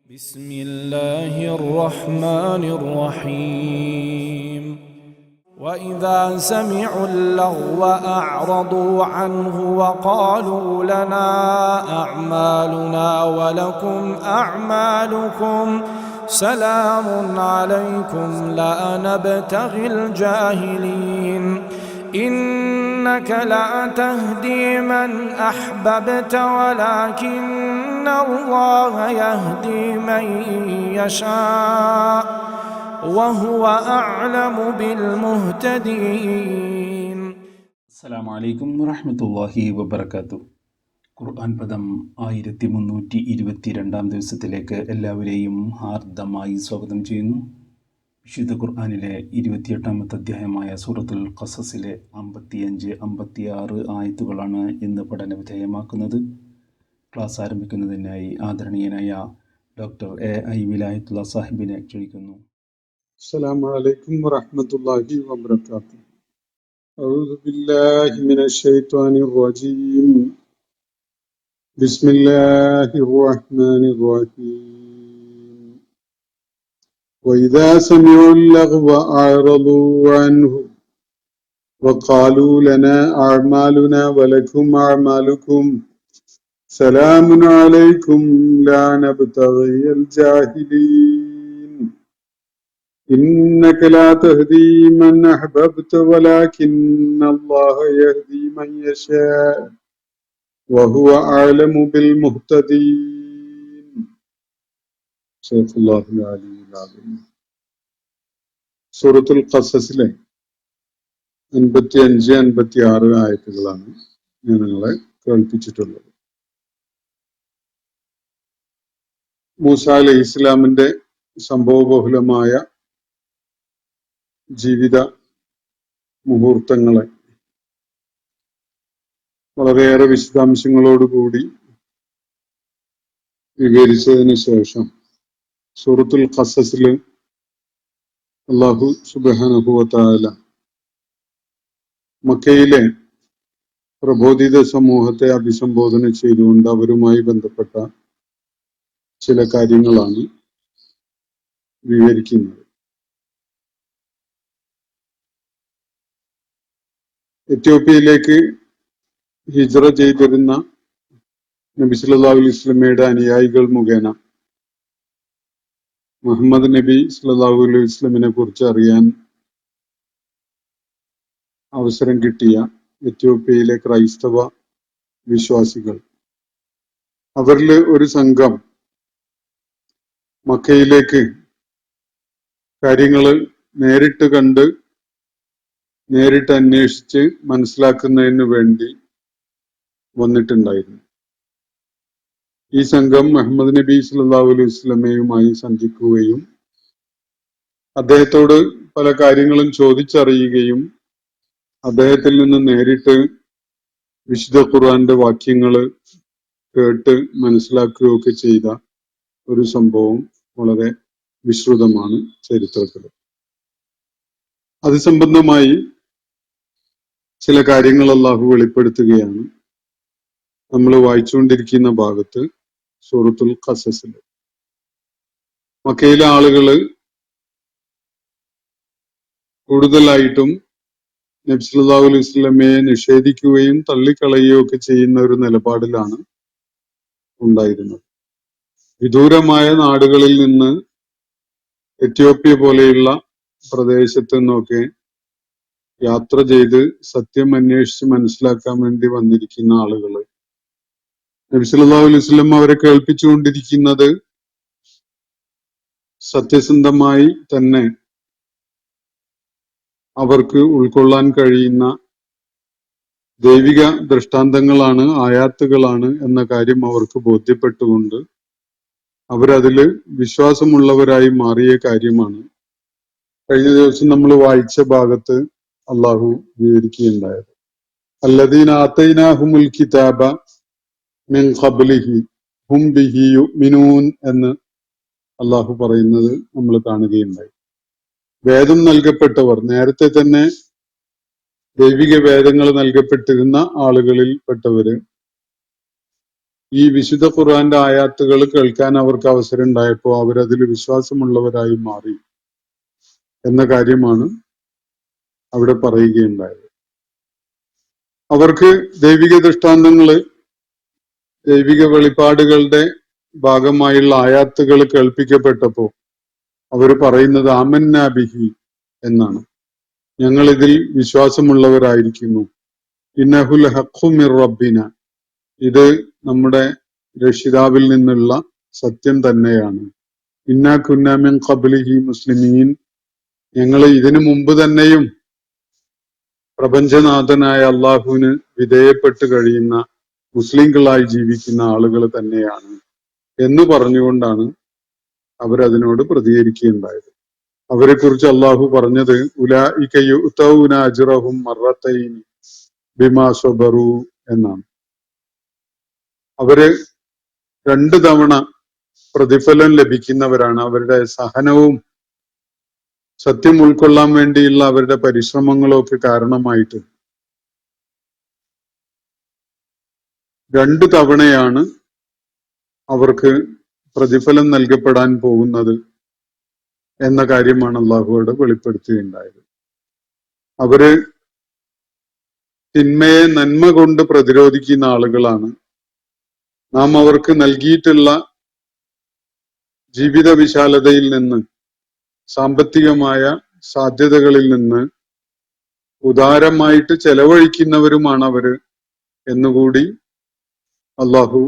بسم الله الرحمن الرحيم وإذا سمعوا اللغو أعرضوا عنه وقالوا لنا أعمالنا ولكم أعمالكم سلام عليكم لا نبتغي الجاهلين إنك لا تهدي من أحببت ولكن الله يهدي من يشاء وهو أعلم بالمهتدين. السلام عليكم ورحمة الله وبركاته. ഖുർആൻ പദം 1322 ദിവസത്തിലേക്ക് എല്ലാവരെയും ഹാർദമായി സ്വാഗതം ചെയ്യുന്നു. വിശുദ്ധ ഖുർആനിലെ 28-ാമത്തെ അധ്യായമായ സൂറത്തുൽ ഖസസിലെ 55-56 ആയത്തുകളാണ് ഇന്ന് പഠന വിധേയമാക്കുന്നത്. ക്ലാസ് ആരംഭിക്കുന്നതിനായി ആദരണീയനായ ഡോക്ടർ എ.ഐ. വിലായത്തുള്ള സാഹിബിനെ ക്ഷണിക്കുന്നു. السلام عليكم ورحمة الله وبركاته. أعوذ بالله من الشيطان الرجيم. بسم الله الرحمن الرحيم. وإذا سمعوا اللغو أعرضوا عنه وقالوا لنا أعمالنا ولكم أعمالكم سلام عليكم لا نبتغي الجاهلين إنك لا تهدي من أحببت ولكن الله يهدي من يشاء وهو أعلم بالمهتدين. صدق الله العلي العظيم. സൂറത്തുൽ ഖസസിലെ 55-56 ആയത്തുകളാണ് ഞാൻ നിങ്ങളെ കേൾപ്പിച്ചിട്ടുള്ളത്. മൂസ അലൈഹി ഇസ്ലാമിന്റെ സംഭവബഹുലമായ ജീവിത മുഹൂർത്തങ്ങളെ വളരെയേറെ വിശദാംശങ്ങളോടുകൂടി വിവരിച്ചതിന് ശേഷം സൂറത്തുൽ ഖസസിൽ അല്ലാഹു സുബ്ഹാനഹു വ തആല മക്കയിലെ പ്രബോധിത സമൂഹത്തെ അഭിസംബോധന ചെയ്തുകൊണ്ട് അവരുമായി ബന്ധപ്പെട്ട ചില കാര്യങ്ങളാണ് വിവരിക്കുന്നത്. എത്യോപ്യയിലേക്ക് ഹിജ്റ ചെയ്തിരുന്ന നബി സല്ലല്ലാഹു അലൈഹി വസല്ലമയുടെ അനുയായികൾ മുഖേന മുഹമ്മദ് നബി സല്ലല്ലാഹു അലൈഹി വസല്ലമിനെ കുറിച്ച് അറിയാൻ അവസരം കിട്ടിയ എത്യോപ്യയിലെ ക്രൈസ്തവ വിശ്വാസികൾ, അവരിൽ ഒരു സംഘം മക്കയിലേക്ക് കാര്യങ്ങൾ നേരിട്ട് കണ്ട് നേരിട്ട് അന്വേഷിച്ച് മനസ്സിലാക്കുന്നതിന് വേണ്ടി വന്നിട്ടുണ്ടായിരുന്നു. ഈ സംഘം മുഹമ്മദ് നബി സല്ലല്ലാഹു അലൈഹി വസല്ലമയുമായി സന്ധിക്കുകയും അദ്ദേഹത്തോട് പല കാര്യങ്ങളും ചോദിച്ചറിയുകയും അദ്ദേഹത്തിൽ നിന്ന് നേരിട്ട് വിശുദ്ധ ഖുർആന്റെ വാക്യങ്ങൾ കേട്ട് മനസ്സിലാക്കുകയൊക്കെ ചെയ്ത ഒരു സംഭവം വളരെ വിശ്രുതമാണ് ചരിത്രത്തിൽ. അത് സംബന്ധമായി ചില കാര്യങ്ങൾ അല്ലാഹു വെളിപ്പെടുത്തുകയാണ് നമ്മൾ വായിച്ചുകൊണ്ടിരിക്കുന്ന ഭാഗത്ത് സൂറത്തുൽ ഖസസിൽ. മക്കയിലെ ആളുകള് കൂടുതലായിട്ടും നബി സല്ലല്ലാഹു അലൈഹി വസല്ലമയെ നിഷേധിക്കുകയും തള്ളിക്കളയുകയും ഒക്കെ ചെയ്യുന്ന ഒരു നിലപാടിലാണ് ഉണ്ടായിരുന്നത്. വിദൂരമായ നാടുകളിൽ നിന്ന് എത്യോപ്യ പോലെയുള്ള പ്രദേശത്ത് നിന്നൊക്കെ യാത്ര ചെയ്ത് സത്യം അന്വേഷിച്ച് മനസ്സിലാക്കാൻ വേണ്ടി വന്നിരിക്കുന്ന ആളുകള് നബി സല്ലല്ലാഹു അലൈഹി വസല്ലം അവരെ കേൾപ്പിച്ചുകൊണ്ടിരിക്കുന്നത് സത്യസന്ധമായി തന്നെ അവർക്ക് ഉൾക്കൊള്ളാൻ കഴിയുന്ന ദൈവിക ദൃഷ്ടാന്തങ്ങളാണ്, ആയാത്തുകളാണ് എന്ന കാര്യം അവർക്ക് ബോധ്യപ്പെട്ടുകൊണ്ട് അവരതില് വിശ്വാസമുള്ളവരായി മാറിയ കാര്യമാണ് കഴിഞ്ഞ ദിവസം നമ്മൾ വായിച്ച ഭാഗത്ത് അള്ളാഹു വിവരിക്കുകയുണ്ടായത്. അല്ലദീന ആതൈനാഹുമുൽ കിതാബ മിൻ ഖബ്ലിഹി ഹും ബിഹി യുഅ്മിനൂൻ എന്ന് അള്ളാഹു പറയുന്നത് നമ്മൾ കാണുകയുണ്ടായി. വേദം നൽകപ്പെട്ടവർ, നേരത്തെ തന്നെ ദൈവിക വേദങ്ങൾ നൽകപ്പെട്ടിരുന്ന ആളുകളിൽ പെട്ടവര് ഈ വിശുദ്ധ ഖുർആന്റെ ആയാത്തുകൾ കേൾക്കാൻ അവർക്ക് അവസരം ഉണ്ടായപ്പോൾ അവരതിൽ വിശ്വാസമുള്ളവരായി മാറി എന്ന കാര്യമാണ് അവിടെ പറയുകയുണ്ടായത്. അവർക്ക് ദൈവിക ദൃഷ്ടാന്തങ്ങള്, ദൈവിക വെളിപ്പാടുകളുടെ ഭാഗമായുള്ള ആയാത്തുകൾ കേൾപ്പിക്കപ്പെട്ടപ്പോൾ അവർ പറയുന്നത് ആമന്നാ ബിഹി എന്നാണ്. ഞങ്ങൾ ഇതിൽ വിശ്വാസമുള്ളവരായിരിക്കുന്നു. ഇന്നഹുൽ ഹഖ്ഖു മിർ റബ്ബിന, ഇത് നമ്മുടെ രക്ഷിതാവിൽ നിന്നുള്ള സത്യം തന്നെയാണ്. ഇന്നാ കുന്നാ മിൻ ഖബ്ലിഹി മുസ്ലിമീൻ, ഞങ്ങൾ ഇതിനു മുമ്പ് തന്നെയും പ്രപഞ്ചനാഥനായ അള്ളാഹുവിന് വിധേയപ്പെട്ട് കഴിയുന്ന മുസ്ലിങ്ങളായി ജീവിക്കുന്ന ആളുകൾ തന്നെയാണ് എന്ന് പറഞ്ഞുകൊണ്ടാണ് അവരതിനോട് പ്രതികരിക്കുകയുണ്ടായത്. അവരെ കുറിച്ച് അള്ളാഹു പറഞ്ഞത് ഉലൈക യുഅ്തൗന അജ്റഹും മർറത്തൈൻ ബിമാ സബറു എന്നാണ്. അവര് 2 തവണ പ്രതിഫലം ലഭിക്കുന്നവരാണ്. അവരുടെ സഹനവും സത്യം ഉൾക്കൊള്ളാൻ വേണ്ടിയുള്ള അവരുടെ പരിശ്രമങ്ങളും ഒക്കെ കാരണമായിട്ട് 2 തവണയാണ് അവർക്ക് പ്രതിഫലം നൽകപ്പെടാൻ പോകുന്നത് എന്ന കാര്യമാണ് അള്ളാഹുവോട് വെളിപ്പെടുത്തുകയുണ്ടായത്. അവര് തിന്മയെ നന്മ കൊണ്ട് പ്രതിരോധിക്കുന്ന ആളുകളാണ്. നാം അവർക്ക് നൽകിയിട്ടുള്ള ജീവിത വിശാലതയിൽ നിന്ന്, സാമ്പത്തികമായ സാധ്യതകളിൽ നിന്ന് ഉദാരമായിട്ട് ചെലവഴിക്കുന്നവരുമാണ് അവര് എന്നുകൂടി അള്ളാഹു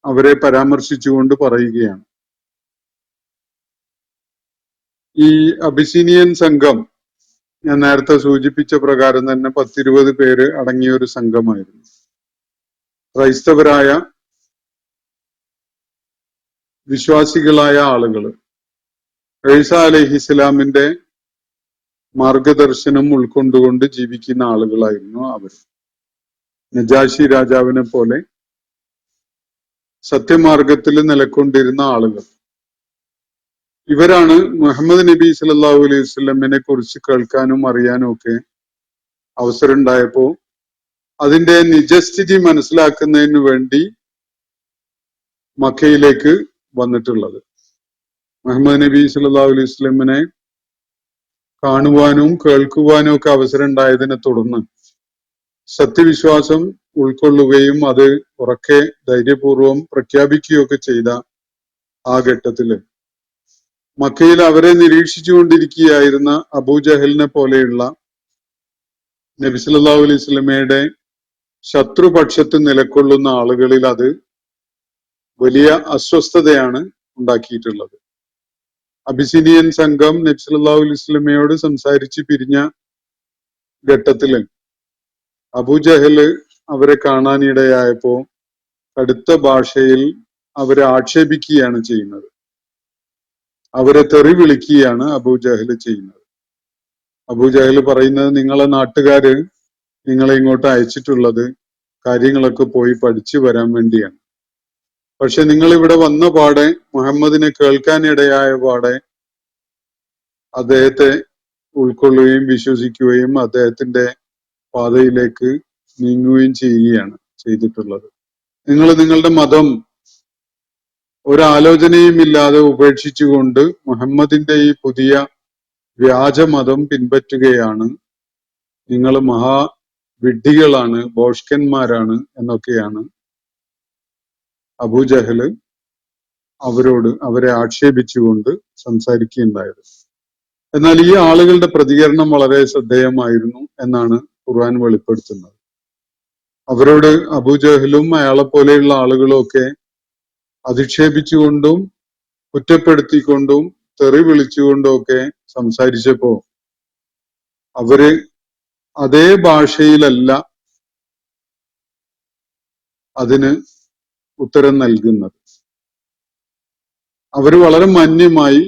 അവരെ പരാമർശിച്ചുകൊണ്ട് പറയുകയാണ്. ഈ അബിസീനിയൻ സംഘം ഞാൻ നേരത്തെ സൂചിപ്പിച്ച പ്രകാരം തന്നെ 10-20 പേര് അടങ്ങിയ ഒരു സംഘമായിരുന്നു. ക്രൈസ്തവരായ വിശ്വാസികളായ ആളുകൾ, ഈസ അലൈഹിസ്സലാമിന്റെ മാർഗദർശനം ഉൾക്കൊണ്ടുകൊണ്ട് ജീവിക്കുന്ന ആളുകളായിരുന്നു അവർ. നജാഷി രാജാവിനെ പോലെ സത്യമാർഗത്തിൽ നിലക്കൊണ്ടിരുന്ന ആളുകൾ. ഇവരാണ് മുഹമ്മദ് നബി സല്ലല്ലാഹു അലൈഹി വസല്ലമിനെ കുറിച്ച് കേൾക്കാനും അറിയാനും ഒക്കെ അവസരം ഉണ്ടായപ്പോ അതിന്റെ നിജസ്ഥിതി മനസ്സിലാക്കുന്നതിന് വേണ്ടി മക്കയിലേക്ക് വന്നിട്ടുള്ളത്. മുഹമ്മദ് നബി സല്ലല്ലാഹു അലൈഹി വസല്ലമിനെ കാണുവാനും കേൾക്കുവാനും ഒക്കെ അവസരം ഉണ്ടായതിനെ തുടർന്ന് സത്യവിശ്വാസം ഉൾക്കൊള്ളുകയും അത് ഉറക്കെ ധൈര്യപൂർവം പ്രഖ്യാപിക്കുകയൊക്കെ ചെയ്ത ആ ഘട്ടത്തില് മക്കയിൽ അവരെ നിരീക്ഷിച്ചുകൊണ്ടിരിക്കുകയായിരുന്ന അബൂജഹലിനെ പോലെയുള്ള നബി സല്ലല്ലാഹു അലൈഹി വസല്ലമയുടെ ശത്രുപക്ഷത്ത് നിലകൊള്ളുന്ന ആളുകളിൽ അത് വലിയ അസ്വസ്ഥതയാണ് ഉണ്ടാക്കിയിട്ടുള്ളത്. അബിസിനിയൻ സംഘം നബി സല്ലല്ലാഹു അലൈഹി വസല്ലമയോട് സംസാരിച്ച് പിരിഞ്ഞ ഘട്ടത്തില് അബൂജഹല് അവരെ കാണാനിടയായപ്പോ കടുത്ത ഭാഷയിൽ അവരെ ആക്ഷേപിക്കുകയാണ് ചെയ്യുന്നത്. അവരെ തെറി വിളിക്കുകയാണ് അബൂജഹല് ചെയ്യുന്നത്. അബൂജഹല് പറയുന്നത്, നിങ്ങളെ നാട്ടുകാര് നിങ്ങളെ ഇങ്ങോട്ട് അയച്ചിട്ടുള്ളത് കാര്യങ്ങളൊക്കെ പോയി പഠിച്ചു വരാൻ വേണ്ടിയാണ്. പക്ഷെ നിങ്ങൾ ഇവിടെ വന്ന പാടെ, മുഹമ്മദിനെ കേൾക്കാനിടയായ പാടെ അദ്ദേഹത്തെ ഉൾക്കൊള്ളുകയും വിശ്വസിക്കുകയും അദ്ദേഹത്തിന്റെ പാതയിലേക്ക് നീങ്ങുകയും ചെയ്യുകയാണ് ചെയ്തിട്ടുള്ളത്. നിങ്ങൾ നിങ്ങളുടെ മതം ഒരാലോചനയും ഇല്ലാതെ ഉപേക്ഷിച്ചുകൊണ്ട് മുഹമ്മദിന്റെ ഈ പുതിയ വ്യാജമതം പിൻപറ്റുകയാണ്. നിങ്ങൾ മഹാവിഡ്ഢികളാണ്, ഭോഷ്കന്മാരാണ് എന്നൊക്കെയാണ് അബൂജഹല് അവരെ ആക്ഷേപിച്ചുകൊണ്ട് സംസാരിക്കുകയുണ്ടായത്. എന്നാൽ ഈ ആളുകളുടെ പ്രതികരണം വളരെ ശ്രദ്ധേയമായിരുന്നു എന്നാണ് ഖുർആൻ വെളിപ്പെടുത്തുന്നത്. അവരോട് അബൂജഹലും അയാളെ പോലെയുള്ള ആളുകളും ഒക്കെ അധിക്ഷേപിച്ചുകൊണ്ടും കുറ്റപ്പെടുത്തിക്കൊണ്ടും തെറി വിളിച്ചുകൊണ്ടും ഒക്കെ സംസാരിച്ചപ്പോ അവര് അതേ ഭാഷയിലല്ല അതിന് ഉത്തരം നൽകുന്നത്. അവര് വളരെ മാന്യമായി,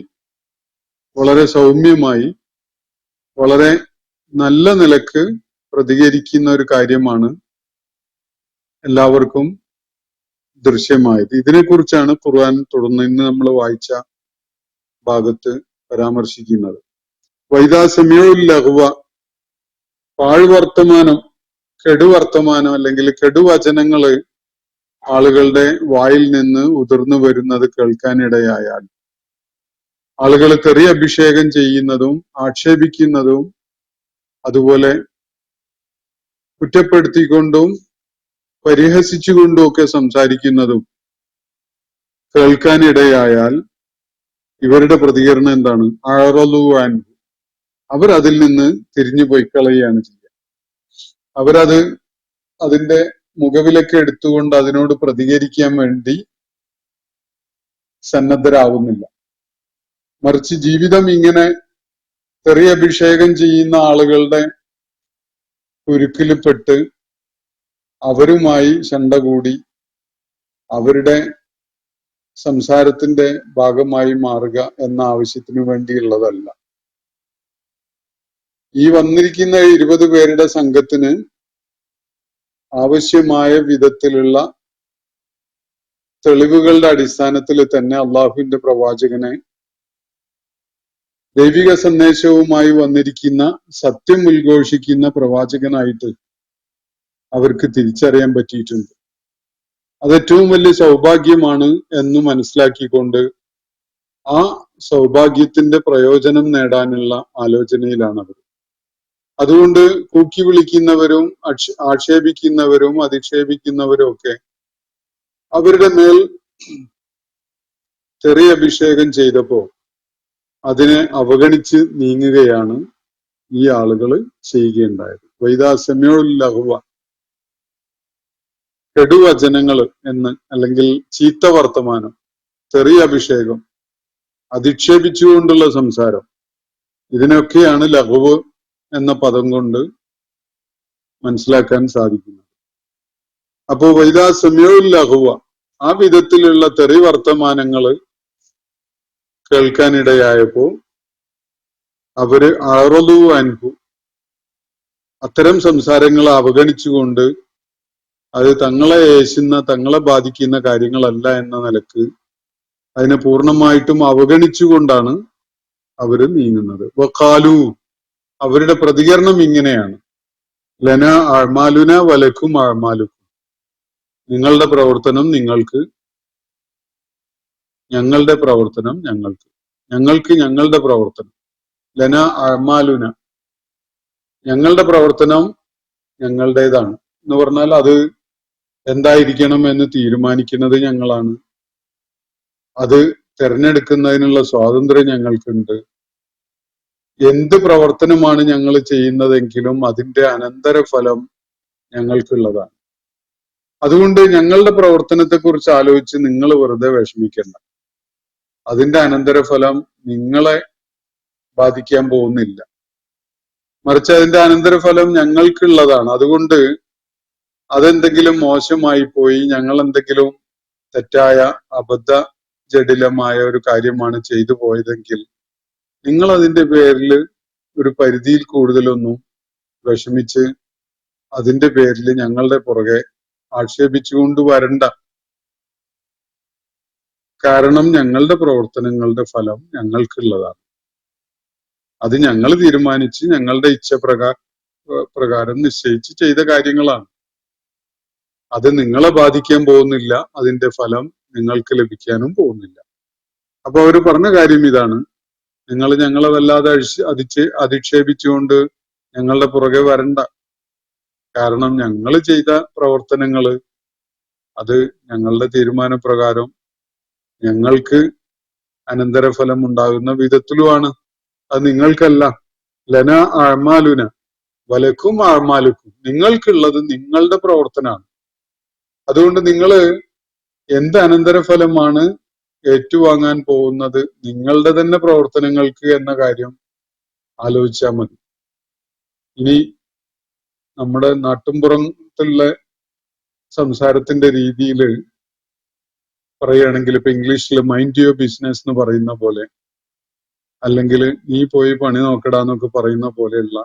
വളരെ സൗമ്യമായി, വളരെ നല്ല നിലക്ക് പ്രതികരിക്കുന്ന ഒരു കാര്യമാണ് എല്ലാവർക്കും ദൃശ്യമായത്. ഇതിനെക്കുറിച്ചാണ് ഖുർആൻ തുടർന്ന് ഇന്ന് നമ്മൾ വായിച്ച ഭാഗത്ത് പരാമർശിക്കുന്നത്. വൈദാ സമീഉൽ ലഗ്വ, പാഴ്വർത്തമാനം, കെടുവർത്തമാനം അല്ലെങ്കിൽ കെടുവചനങ്ങള് ആളുകളുടെ വായിൽ നിന്ന് ഉതിർന്നു വരുന്നത് കേൾക്കാനിടയായാൽ, ആളുകൾ തെറി അഭിഷേകം ചെയ്യുന്നതും ആക്ഷേപിക്കുന്നതും അതുപോലെ കുറ്റപ്പെടുത്തിക്കൊണ്ടും പരിഹസിച്ചുകൊണ്ടും ഒക്കെ സംസാരിക്കുന്നതും കേൾക്കാനിടയായാൽ ഇവരുടെ പ്രതികരണം എന്താണ്? അഴറലുവാൻ, അവർ അതിൽ നിന്ന് തിരിഞ്ഞു പോയിക്കളയുകയാണ് ചെയ്യുക. അവരത് അതിന്റെ മുഖവിലൊക്കെ എടുത്തുകൊണ്ട് അതിനോട് പ്രതികരിക്കാൻ വേണ്ടി സന്നദ്ധരാവുന്നില്ല. മറിച്ച് ജീവിതം ഇങ്ങനെ തെറി അഭിഷേകം ചെയ്യുന്ന ആളുകളുടെ കുരുക്കിൽപ്പെട്ട് അവരുമായി ശണ്ട കൂടി അവരുടെ സംസാരത്തിന്റെ ഭാഗമായി മാറുക എന്ന ആവശ്യത്തിനു വേണ്ടിയുള്ളതല്ല. ഈ വന്നിരിക്കുന്ന 20 പേരുടെ സംഘത്തിന് ആവശ്യമായ വിധത്തിലുള്ള തെളിവുകളുടെ അടിസ്ഥാനത്തിൽ തന്നെ അള്ളാഹുവിന്റെ പ്രവാചകനെ ദൈവിക സന്ദേശവുമായി വന്നിരിക്കുന്ന സത്യം ഉദ്ഘോഷിക്കുന്ന പ്രവാചകനായിട്ട് അവർക്ക് തിരിച്ചറിയാൻ പറ്റിയിട്ടുണ്ട്. അത് ഏറ്റവും വലിയ സൗഭാഗ്യമാണ് എന്ന് മനസ്സിലാക്കിക്കൊണ്ട് ആ സൗഭാഗ്യത്തിന്റെ പ്രയോജനം നേടാനുള്ള ആലോചനയിലാണ് അവർ. അതുകൊണ്ട് കൂക്കി വിളിക്കുന്നവരും ആക്ഷേപിക്കുന്നവരും അധിക്ഷേപിക്കുന്നവരും ഒക്കെ അവരുടെ മേൽ തെറി അഭിഷേകം ചെയ്തപ്പോ അതിനെ അവഗണിച്ച് നീങ്ങുകയാണ് ഈ ആളുകൾ ചെയ്യുകയുണ്ടായത്. വൈദാസമ്യോല്ലഹുവ, കെടുവചനങ്ങൾ എന്ന്, അല്ലെങ്കിൽ ചീത്ത വർത്തമാനം, തെറി അഭിഷേകം, അധിക്ഷേപിച്ചുകൊണ്ടുള്ള സംസാരം, ഇതിനൊക്കെയാണ് ലഹുവ് എന്ന പദം കൊണ്ട് മനസ്സിലാക്കാൻ സാധിക്കുന്നത്. അപ്പോ വൈദാസമ്യോല്ലഹുവ, ആ വിധത്തിലുള്ള തെറി വർത്തമാനങ്ങള് കേൾക്കാനിടയായപ്പോ അവര് അറളു അൻഹു, അത്തരം സംസാരങ്ങളെ അവഗണിച്ചുകൊണ്ട് അത് തങ്ങളെ ഏശുന്ന, തങ്ങളെ ബാധിക്കുന്ന കാര്യങ്ങളല്ല എന്ന നിലക്ക് അതിനെ പൂർണ്ണമായിട്ടും അവഗണിച്ചുകൊണ്ടാണ് അവര് നീങ്ങുന്നത്. വഖാലു, അവരുടെ പ്രതികരണം ഇങ്ങനെയാണ്: ലന അഅ്മാലുന വലക്കും അഅ്മാലുക്കും, നിങ്ങളുടെ പ്രവർത്തനം നിങ്ങൾക്ക്, ഞങ്ങളുടെ പ്രവർത്തനം ഞങ്ങൾക്ക്, ഞങ്ങൾക്ക് ഞങ്ങളുടെ പ്രവർത്തനം. ലന അഅ്മാലുന, ഞങ്ങളുടെ പ്രവർത്തനം ഞങ്ങളുടേതാണ് എന്ന് പറഞ്ഞാൽ അത് എന്തായിരിക്കണം എന്ന് തീരുമാനിക്കുന്നത് ഞങ്ങളാണ്. അത് തിരഞ്ഞെടുക്കുന്നതിനുള്ള സ്വാതന്ത്ര്യം ഞങ്ങൾക്കുണ്ട്. എന്ത് പ്രവർത്തനമാണ് ഞങ്ങൾ ചെയ്യുന്നതെങ്കിലും അതിന്റെ അനന്തരഫലം ഞങ്ങൾക്കുള്ളതാണ്. അതുകൊണ്ട് ഞങ്ങളുടെ പ്രവർത്തനത്തെ കുറിച്ച് ആലോചിച്ച് നിങ്ങൾ വെറുതെ വിഷമിക്കണ്ട. അതിന്റെ അനന്തരഫലം നിങ്ങളെ ബാധിക്കാൻ പോകുന്നില്ല, മറിച്ച് അതിന്റെ അനന്തരഫലം ഞങ്ങൾക്കുള്ളതാണ്. അതുകൊണ്ട് അതെന്തെങ്കിലും മോശമായി പോയി, ഞങ്ങൾ എന്തെങ്കിലും തെറ്റായ അബദ്ധ ജഡിലമായ ഒരു കാര്യമാണ് ചെയ്തു പോയതെങ്കിൽ നിങ്ങൾ അതിന്റെ പേരിൽ ഒരു പരിധിയിൽ കൂടുതലൊന്നും വിഷമിച്ച് അതിന്റെ പേരിൽ ഞങ്ങളുടെ പുറകെ ആക്ഷേപിച്ചുകൊണ്ട് വരണ്ട. കാരണം ഞങ്ങളുടെ പ്രവർത്തനങ്ങളുടെ ഫലം ഞങ്ങൾക്കുള്ളതാണ്. അത് ഞങ്ങൾ തീരുമാനിച്ച് ഞങ്ങളുടെ പ്രകാരം നിശ്ചയിച്ച് ചെയ്ത കാര്യങ്ങളാണ്. അത് നിങ്ങളെ ബാധിക്കാൻ പോകുന്നില്ല, അതിന്റെ ഫലം നിങ്ങൾക്ക് ലഭിക്കാനും പോകുന്നില്ല. അപ്പൊ അവര് പറഞ്ഞ കാര്യം ഇതാണ്: നിങ്ങൾ ഞങ്ങളെ വല്ലാതെ അധിക്ഷേപിച്ചുകൊണ്ട് ഞങ്ങളുടെ പുറകെ വരണ്ട. കാരണം ഞങ്ങൾ ചെയ്ത പ്രവർത്തനങ്ങള് അത് ഞങ്ങളുടെ തീരുമാനപ്രകാരം ഞങ്ങൾക്ക് അനന്തരഫലം ഉണ്ടാകുന്ന വിധത്തിലുമാണ്. അത് നിങ്ങൾക്കല്ല. ലന അഅ്മാലുന വലക്കും അഅ്മാലുക്കും, നിങ്ങൾക്കുള്ളത് നിങ്ങളുടെ പ്രവർത്തനമാണ്. അതുകൊണ്ട് നിങ്ങള് എന്ത് അനന്തരഫലമാണ് ഏറ്റുവാങ്ങാൻ പോകുന്നത് നിങ്ങളുടെ തന്നെ പ്രവർത്തനങ്ങൾക്ക് എന്ന കാര്യം ആലോചിച്ചാൽ മതി. ഇനി നമ്മുടെ നാട്ടുംപുറത്തുള്ള സംസാരത്തിന്റെ രീതിയിൽ പറയുകയാണെങ്കിൽ, ഇപ്പൊ ഇംഗ്ലീഷിൽ മൈൻഡ് യുവർ ബിസിനസ് എന്ന് പറയുന്ന പോലെ, അല്ലെങ്കിൽ നീ പോയി പണി നോക്കടാന്നൊക്കെ പറയുന്ന പോലെയുള്ള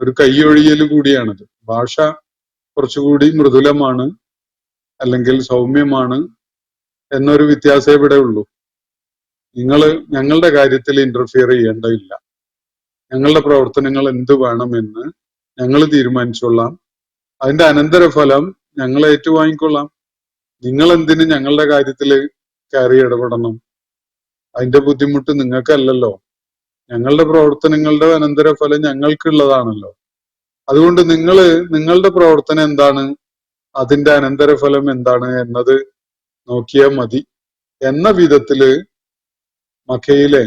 ഒരു കൈയൊഴിയൽ കൂടിയാണിത്. ഭാഷ കുറച്ചുകൂടി മൃദുലമാണ് അല്ലെങ്കിൽ സൗമ്യമാണ് എന്നൊരു വ്യത്യാസമേ ഇവിടെ ഉള്ളൂ. നിങ്ങൾ ഞങ്ങളുടെ കാര്യത്തിൽ ഇന്റർഫിയർ ചെയ്യേണ്ടതില്ല. ഞങ്ങളുടെ പ്രവർത്തനങ്ങൾ എന്ത് വേണമെന്ന് ഞങ്ങൾ തീരുമാനിച്ചോളാം. അതിന്റെ അനന്തരഫലം ഞങ്ങൾ ഏറ്റുവാങ്ങിക്കൊള്ളാം. നിങ്ങൾ എന്തിന് ഞങ്ങളുടെ കാര്യത്തിൽ കയറി ഇടപെടണം? അതിന്റെ ബുദ്ധിമുട്ട് നിങ്ങൾക്കല്ലല്ലോ, ഞങ്ങളുടെ പ്രവർത്തനങ്ങളുടെ അനന്തരഫലം ഞങ്ങൾക്കുള്ളതാണല്ലോ. അതുകൊണ്ട് നിങ്ങളുടെ പ്രവർത്തനം എന്താണ്, അതിന്റെ അനന്തരഫലം എന്താണ് എന്നത് നോക്കിയാൽ മതി എന്ന വിധത്തില് മക്കയിലെ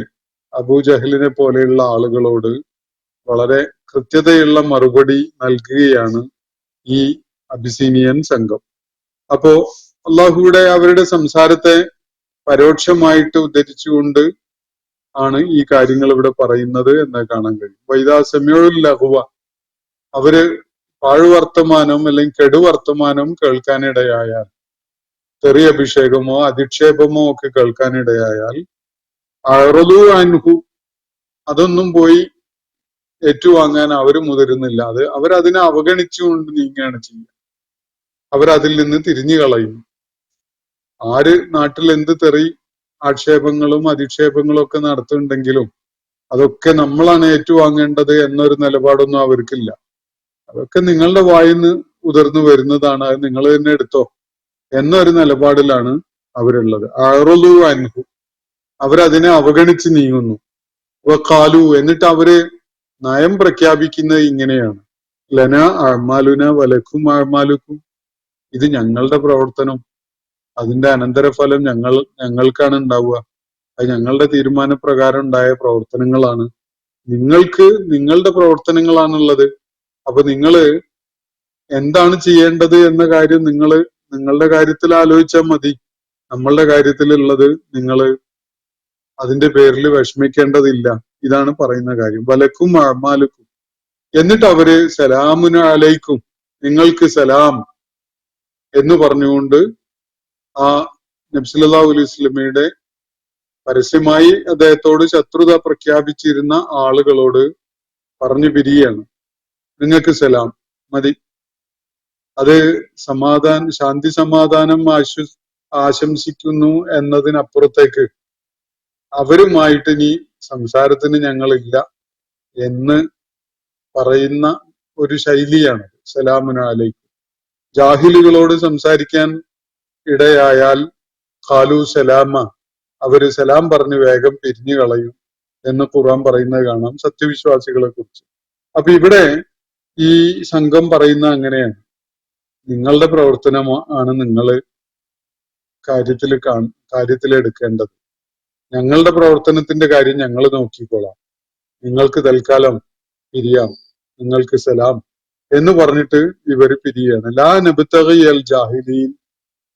അബൂജഹലിനെ പോലെയുള്ള ആളുകളോട് വളരെ കൃത്യതയുള്ള മറുപടി നൽകുകയാണ് ഈ അബിസീനിയൻ സംഘം. അപ്പോ അള്ളാഹുവിടെ അവരുടെ സംസാരത്തെ പരോക്ഷമായിട്ട് ഉദ്ധരിച്ചുകൊണ്ട് ആണ് ഈ കാര്യങ്ങൾ ഇവിടെ പറയുന്നത് എന്ന് കാണാൻ കഴിയും. വൈദാ സമീഉൽ ലഹ്വ, അവര് പാഴ്വർത്തമാനം അല്ലെങ്കിൽ കെടുവർത്തമാനം കേൾക്കാനിടയായാൽ, തെറി അഭിഷേകമോ അധിക്ഷേപമോ ഒക്കെ കേൾക്കാനിടയായാൽ, അഅ്റദൂ അൻഹു, അതൊന്നും പോയി ഏറ്റുവാങ്ങാൻ അവർ മുതിരുന്നില്ല. അവരതിനെ അവഗണിച്ചുകൊണ്ട് നീങ്ങുകയാണ് ചെയ്യുക. അവരതിൽ നിന്ന് തിരിഞ്ഞു കളയും. ആര് നാട്ടിൽ എന്ത് തെറി ആക്ഷേപങ്ങളും അധിക്ഷേപങ്ങളും ഒക്കെ നടത്തുന്നുണ്ടെങ്കിലും അതൊക്കെ നമ്മളാണ് ഏറ്റുവാങ്ങേണ്ടത് എന്നൊരു നിലപാടൊന്നും അവർക്കില്ല. അതൊക്കെ നിങ്ങളുടെ വായിന്ന് ഉതിർന്നു വരുന്നതാണ്, അത് നിങ്ങൾ തന്നെ എടുത്തോ എന്നൊരു നിലപാടിലാണ് അവരുള്ളത്. അഅ്റദൂ അൻഹു, അവരതിനെ അവഗണിച്ച് നീങ്ങുന്നു. വഖാലു, എന്നിട്ട് അവര് നയം പ്രഖ്യാപിക്കുന്നത് ഇങ്ങനെയാണ്: ലന അഅ്മാലുന വലക്കും അഅ്മാലുക്കും, ഇത് ഞങ്ങളുടെ പ്രവർത്തനം, അതിന്റെ അനന്തരഫലം ഞങ്ങൾക്കാണ് ഉണ്ടാവുക. അത് ഞങ്ങളുടെ തീരുമാനപ്രകാരം ഉണ്ടായ പ്രവർത്തനങ്ങളാണ്. നിങ്ങൾക്ക് നിങ്ങളുടെ പ്രവർത്തനങ്ങളാണുള്ളത്. അപ്പൊ നിങ്ങള് എന്താണ് ചെയ്യേണ്ടത് എന്ന കാര്യം നിങ്ങളുടെ കാര്യത്തിൽ ആലോചിച്ചാൽ മതി. നമ്മളുടെ കാര്യത്തിലുള്ളത് നിങ്ങള് അതിന്റെ പേരിൽ വിഷമിക്കേണ്ടതില്ല. ഇതാണ് പറയുന്ന കാര്യം. വലക്കും അഅ്മാലുക്കും, എന്നിട്ട് അവര് സലാമുന അലൈക്കും, നിങ്ങൾക്ക് സലാം എന്ന് പറഞ്ഞുകൊണ്ട് ആ നബി സല്ലല്ലാഹു അലൈഹി വസല്ലമയുടെ പരസ്യമായി അദ്ദേഹത്തോട് ശത്രുത പ്രഖ്യാപിച്ചിരുന്ന ആളുകളോട് പറഞ്ഞു പിരിയാണ്. നിങ്ങൾക്ക് സലാം മതി. അത് ശാന്തി സമാധാനം ആശംസിക്കുന്നു എന്നതിനപ്പുറത്തേക്ക് അവരുമായിട്ട് ഇനി സംസാരത്തിന് ഞങ്ങളില്ല എന്ന് പറയുന്ന ഒരു ശൈലിയാണ് സലാമുന അലൈക്കും. ജാഹിലുകളോട് സംസാരിക്കാൻ ഇടയായാൽ ഖാലു സലാമ, അവര് സലാം പറഞ്ഞ് വേഗം പിരിഞ്ഞു കളയും എന്ന് ഖുർആൻ പറയുന്നത് കാണാം സത്യവിശ്വാസികളെ കുറിച്ച്. അപ്പൊ ഇവിടെ ഈ സംഘം പറയുന്ന അങ്ങനെയാണ്: നിങ്ങളുടെ പ്രവർത്തനം ആണ് നിങ്ങൾ കാര്യത്തിൽ എടുക്കേണ്ടത്. ഞങ്ങളുടെ പ്രവർത്തനത്തിന്റെ കാര്യം ഞങ്ങൾ നോക്കിക്കോളാം. നിങ്ങൾക്ക് തൽക്കാലം പിരിയാം, നിങ്ങൾക്ക് സലാം എന്ന് പറഞ്ഞിട്ട് ഇവര് പിരിയാണ്. ലാ നബ്തഗി അൽ ജാഹിലീൻ,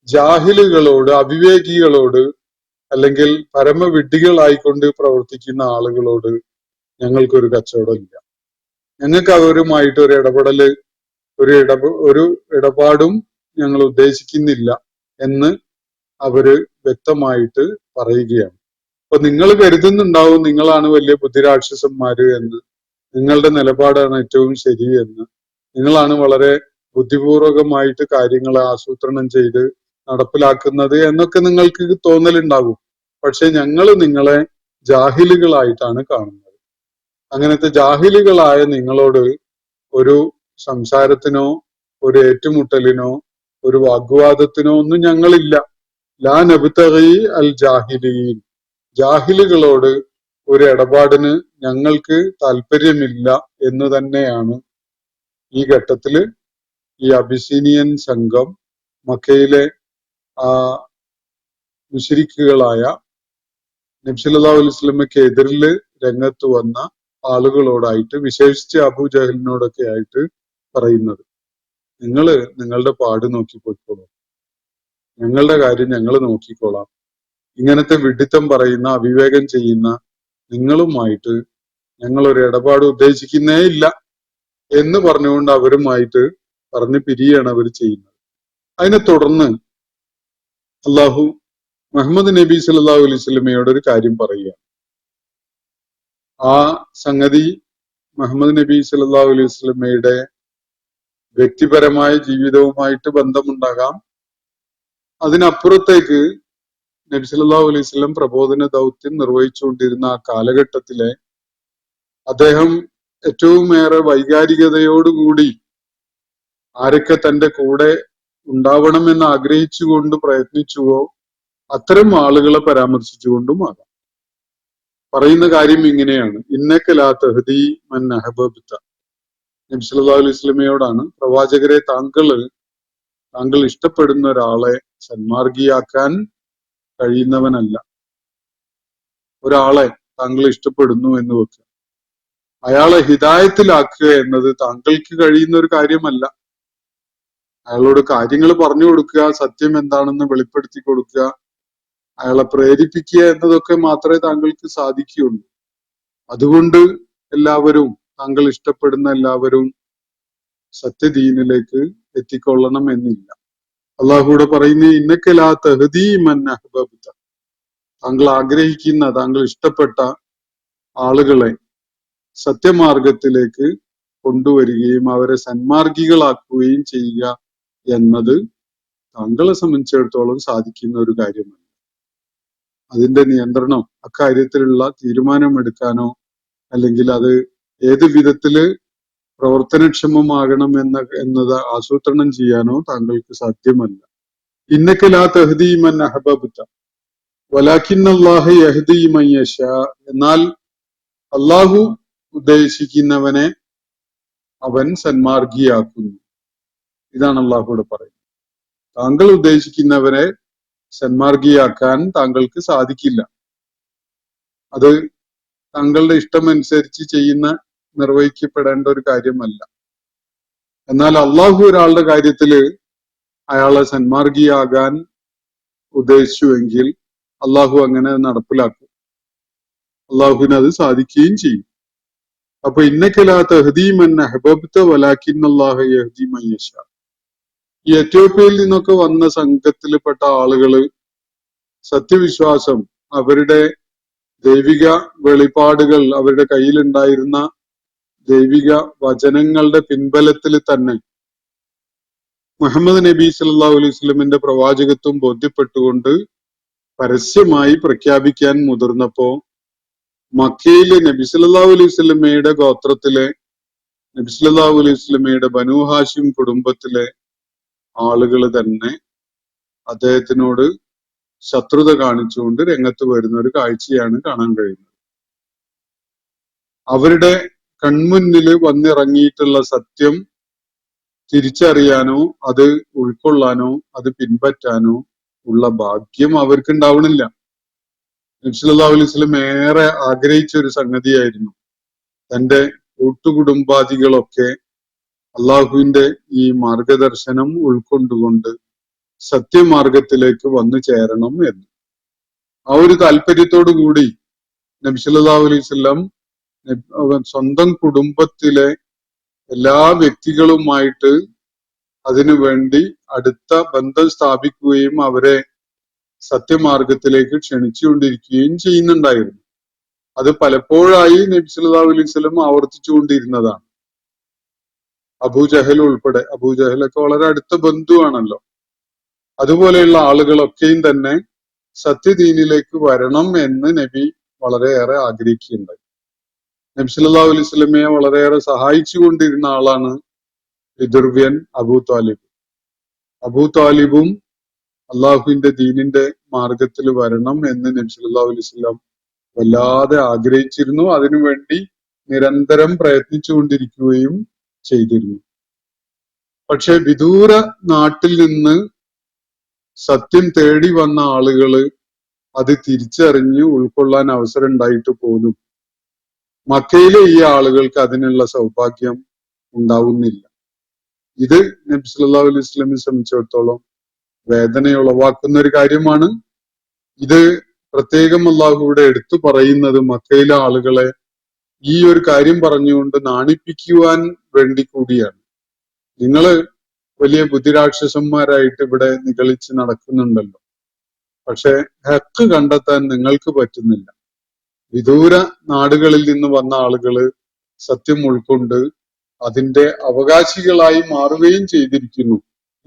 ജാഹിലുകളോട്, അവിവേകികളോട്, അല്ലെങ്കിൽ പരമവിഡ്ഢികളായിക്കൊണ്ട് പ്രവർത്തിക്കുന്ന ആളുകളോട് ഞങ്ങൾക്കൊരു കച്ചവടമില്ല. ഞങ്ങൾക്ക് അവരുമായിട്ട് ഒരു ഇടപാടും ഞങ്ങൾ ഉദ്ദേശിക്കുന്നില്ല എന്ന് അവര് വ്യക്തമായിട്ട് പറയുകയാണ്. അപ്പൊ നിങ്ങൾ കരുതുന്നുണ്ടാവും നിങ്ങളാണ് വലിയ ബുദ്ധിരാക്ഷസന്മാര് എന്ന്, നിങ്ങളുടെ നിലപാടാണ് ഏറ്റവും ശരി എന്ന്, നിങ്ങളാണ് വളരെ ബുദ്ധിപൂർവകമായിട്ട് കാര്യങ്ങൾ ആസൂത്രണം ചെയ്ത് നടപ്പിലാക്കുന്നത് എന്നൊക്കെ നിങ്ങൾക്ക് തോന്നലുണ്ടാകും. പക്ഷെ ഞങ്ങൾ നിങ്ങളെ ജാഹിലുകളായിട്ടാണ് കാണുന്നത്. അങ്ങനത്തെ ജാഹിലുകളായ നിങ്ങളോട് ഒരു സംസാരത്തിനോ ഒരു ഏറ്റുമുട്ടലിനോ ഒരു വാഗ്വാദത്തിനോ ഒന്നും ഞങ്ങളില്ല. ലാ നബ്തഗി അൽ ജാഹിലീൻ, ജാഹിലുകളോട് ഒരു ഇടപാടിന് ഞങ്ങൾക്ക് താല്പര്യമില്ല എന്ന് തന്നെയാണ് ഈ ഘട്ടത്തില് ഈ അബിസീനിയൻ സംഘം മക്കയിലെ ആ മുശ്രിക്കുകളായ നബി സല്ലല്ലാഹു അലൈഹി വസല്ലമയ്ക്ക് എതിരില് രംഗത്ത് വന്ന ആളുകളോടായിട്ട്, വിശേഷിച്ച് അബൂജഹലിനോടൊക്കെ ആയിട്ട് പറയുന്നത്: നിങ്ങളുടെ പാട് നോക്കി പോയിക്കോളൂ, ഞങ്ങളുടെ കാര്യം ഞങ്ങൾ നോക്കിക്കോളാം. ഇങ്ങനത്തെ വിഡ്ഢിത്തം പറയുന്ന, അവിവേകം ചെയ്യുന്ന നിങ്ങളുമായിട്ട് ഞങ്ങൾ ഒരു ഇടപാട് ഉദ്ദേശിക്കുന്നേ ഇല്ല എന്ന് പറഞ്ഞുകൊണ്ട് അവരുമായിട്ട് പറഞ്ഞു പിരിയാണ് അവർ ചെയ്യുന്നത്. അതിനെ തുടർന്ന് അള്ളാഹു മുഹമ്മദ് നബി സല്ലല്ലാഹു അലൈഹി വസല്ലമയോട് ഒരു കാര്യം പറയുക. ആ സംഗതി മുഹമ്മദ് നബി സല്ലല്ലാഹു അലൈഹി വസല്ലമയുടെ വ്യക്തിപരമായ ജീവിതവുമായിട്ട് ബന്ധമുണ്ടാകാം. അതിനപ്പുറത്തേക്ക് നബി സല്ലല്ലാഹു അലൈഹി വസല്ലം പ്രബോധന ദൗത്യം നിർവഹിച്ചുകൊണ്ടിരുന്ന ആ കാലഘട്ടത്തിലെ അദ്ദേഹം ഏറ്റവും ഏറെ വൈകാരികതയോടുകൂടി ആരൊക്കെ തന്റെ കൂടെ ഉണ്ടാവണമെന്ന് ആഗ്രഹിച്ചുകൊണ്ട് പ്രയത്നിച്ചുവോ അത്തരം ആളുകളെ പരാമർശിച്ചുകൊണ്ടുമാകാം. പറയുന്ന കാര്യം ഇങ്ങനെയാണ്: ഇന്നക ലാ തഹ്ദീ മൻ അഹ്ബബ്ത. നബി സല്ലല്ലാഹു അലൈഹി വസല്ലമയോടാണ്, പ്രവാചകരെ, താങ്കൾ ഇഷ്ടപ്പെടുന്ന ഒരാളെ സന്മാർഗിയാക്കാൻ കഴിയുന്നവനല്ല. ഒരാളെ താങ്കൾ ഇഷ്ടപ്പെടുന്നു എന്ന് വെക്കുക, അയാളെ ഹിദായത്തിലാക്കുക എന്നത് താങ്കൾക്ക് കഴിയുന്ന ഒരു കാര്യമല്ല. അയാളോട് കാര്യങ്ങൾ പറഞ്ഞു കൊടുക്കുക, സത്യം എന്താണെന്ന് വെളിപ്പെടുത്തി കൊടുക്കുക, അയാളെ പ്രേരിപ്പിക്കുക എന്നതൊക്കെ മാത്രമേ താങ്കൾക്ക് സാധിക്കുകയുള്ളൂ. അതുകൊണ്ട് എല്ലാവരും, താങ്കൾ ഇഷ്ടപ്പെടുന്ന എല്ലാവരും സത്യദീനിലേക്ക് എത്തിക്കൊള്ളണം എന്നില്ല. അള്ളാഹുവിടെ പറയുന്നു, ഇന്നക ലാ തഹ്ദീ മൻ അഹ്ബബ്ത. താങ്കൾ ആഗ്രഹിക്കുന്ന, താങ്കൾ ഇഷ്ടപ്പെട്ട ആളുകളെ സത്യമാർഗത്തിലേക്ക് കൊണ്ടുവരികയും അവരെ സന്മാർഗികളാക്കുകയും ചെയ്യുക എന്നത് താങ്കളെ സംബന്ധിച്ചിടത്തോളം സാധിക്കുന്ന ഒരു കാര്യമല്ല. അതിന്റെ നിയന്ത്രണം, അക്കാര്യത്തിലുള്ള തീരുമാനമെടുക്കാനോ അല്ലെങ്കിൽ അത് ഏത് വിധത്തില് പ്രവർത്തനക്ഷമമാകണം എന്നത് ആസൂത്രണം ചെയ്യാനോ താങ്കൾക്ക് സാധ്യമല്ല. ഇന്നക ലാ തഹ്ദീ മൻ അഹ്ബബ്ത വലാകിന്നല്ലാഹ യഹ്ദീ മൻ യശാ. എന്നാൽ അള്ളാഹു ഉദ്ദേശിക്കുന്നവനെ അവൻ സന്മാർഗിയാക്കുന്നു. ഇതാണ് അള്ളാഹുവിടെ പറയുന്നത്. താങ്കൾ ഉദ്ദേശിക്കുന്നവരെ സന്മാർഗിയാക്കാൻ താങ്കൾക്ക് സാധിക്കില്ല. അത് താങ്കളുടെ ഇഷ്ടമനുസരിച്ച് നിർവഹിക്കപ്പെടേണ്ട ഒരു കാര്യമല്ല. എന്നാൽ അള്ളാഹു ഒരാളുടെ കാര്യത്തില് അയാളെ സന്മാർഗിയാകാൻ ഉദ്ദേശിച്ചുവെങ്കിൽ അള്ളാഹു അങ്ങനെ നടപ്പിലാക്കും. അള്ളാഹുവിന് അത് സാധിക്കുകയും ചെയ്യും. അപ്പൊ ഇന്നക ലാ തഹ്ദീ മൻ അഹ്ബബ്ത വലാകിന്നല്ലാഹ യഹ്ദീ മൻ യശാ. ഈ എത്യോപ്യയിൽ നിന്നൊക്കെ വന്ന സംഘത്തിൽപ്പെട്ട ആളുകള് സത്യവിശ്വാസം, അവരുടെ ദൈവിക വെളിപാടുകൾ, അവരുടെ കയ്യിലുണ്ടായിരുന്ന ദൈവിക വചനങ്ങളുടെ പിൻബലത്തിൽ തന്നെ മുഹമ്മദ് നബി സല്ലല്ലാഹു അലൈഹി വസല്ലമിന്റെ പ്രവാചകത്വം ബോധ്യപ്പെട്ടുകൊണ്ട് പരസ്യമായി പ്രഖ്യാപിക്കാൻ മുതിർന്നപ്പോ മക്കയിലെ നബി സല്ലല്ലാഹു അലൈഹി വസല്ലമയുടെ ഗോത്രത്തിലെ, നബി സല്ലല്ലാഹു അലൈഹി വസല്ലമയുടെ ബനൂ ഹാഷിം കുടുംബത്തിലെ ആളുകൾ തന്നെ അദ്ദേഹത്തിനോട് ശത്രുത കാണിച്ചുകൊണ്ട് രംഗത്ത് വരുന്ന ഒരു കാഴ്ചയാണ് കാണാൻ കഴിയുന്നത്. അവരുടെ കൺമുന്നിൽ വന്നിറങ്ങിയിട്ടുള്ള സത്യം തിരിച്ചറിയാനോ അത് ഉൾക്കൊള്ളാനോ അത് പിൻപറ്റാനോ ഉള്ള ഭാഗ്യം അവർക്ക് ഉണ്ടാവണില്ല. നബി സല്ലല്ലാഹു അലൈഹി വസല്ലം ഏറെ ആഗ്രഹിച്ച ഒരു സംഗതിയായിരുന്നു തന്റെ കൂട്ടുകുടുംബാദികളൊക്കെ അള്ളാഹുവിന്റെ ഈ മാർഗദർശനം ഉൾക്കൊണ്ടുകൊണ്ട് സത്യമാർഗത്തിലേക്ക് വന്നു ചേരണം എന്ന്. ആ ഒരു താല്പര്യത്തോടു കൂടി നബി സല്ലല്ലാഹു അലൈഹി വസല്ലം സ്വന്തം കുടുംബത്തിലെ എല്ലാ വ്യക്തികളുമായിട്ട് അതിനു വേണ്ടി അടുത്ത ബന്ധം സ്ഥാപിക്കുകയും അവരെ സത്യമാർഗത്തിലേക്ക് ക്ഷണിച്ചുകൊണ്ടിരിക്കുകയും ചെയ്യുന്നുണ്ടായിരുന്നു. അത് പലപ്പോഴായി നബി സല്ലല്ലാഹു അലൈഹി വസല്ലം ആവർത്തിച്ചുകൊണ്ടിരുന്നതാണ്. അബൂജഹൽ ഉൾപ്പെടെ, അബൂജഹലൊക്കെ വളരെ അടുത്ത ബന്ധുവാണല്ലോ. അതുപോലെയുള്ള ആളുകളൊക്കെയും തന്നെ സത്യദീനിലേക്ക് വരണം എന്ന് നബി വളരെയേറെ ആഗ്രഹിക്കുകയുണ്ടായി. നബി സല്ലല്ലാഹു അലൈഹി വസല്ലമയെ വളരെയേറെ സഹായിച്ചു കൊണ്ടിരുന്ന ആളാണ് പിതൃവ്യൻ അബൂ താലിബ്. അബൂ താലിബും അള്ളാഹുവിന്റെ ദീനിന്റെ മാർഗത്തിൽ വരണം എന്ന് നബി സല്ലല്ലാഹു അലൈഹി വസല്ലം വല്ലാതെ ആഗ്രഹിച്ചിരുന്നു. അതിനുവേണ്ടി നിരന്തരം പ്രയത്നിച്ചുകൊണ്ടിരിക്കുകയും ചെയ്തിരുന്നു. പക്ഷെ വിദൂര നാട്ടിൽ നിന്ന് സത്യം തേടി വന്ന ആളുകള് അത് തിരിച്ചറിഞ്ഞ് ഉൾക്കൊള്ളാൻ അവസരം ഉണ്ടായിട്ട് പോലും മക്കയിലെ ഈ ആളുകൾക്ക് അതിനുള്ള സൗഭാഗ്യം ഉണ്ടാവുന്നില്ല. ഇത് നബി സല്ലല്ലാഹു അലൈഹി വസല്ലമയെ സംബന്ധിച്ചിടത്തോളം വേദനയുളവാക്കുന്ന ഒരു കാര്യമാണ്. ഇത് പ്രത്യേകം അല്ലാഹുവിടെ എടുത്തു പറയുന്നത് മക്കയിലെ ആളുകളെ ഈ ഒരു കാര്യം പറഞ്ഞുകൊണ്ട് നാണിപ്പിക്കുവാൻ വേണ്ടി കൂടിയാണ്. നിങ്ങള് വലിയ ബുദ്ധിരാക്ഷസന്മാരായിട്ട് ഇവിടെ നിഗളിച്ച് നടക്കുന്നുണ്ടല്ലോ, പക്ഷെ ഹക്ക് കണ്ടെത്താൻ നിങ്ങൾക്ക് പറ്റുന്നില്ല. വിദൂര നാടുകളിൽ നിന്ന് വന്ന ആളുകള് സത്യം ഉൾക്കൊണ്ട് അതിന്റെ അവകാശികളായി മാറുകയും ചെയ്തിരിക്കുന്നു.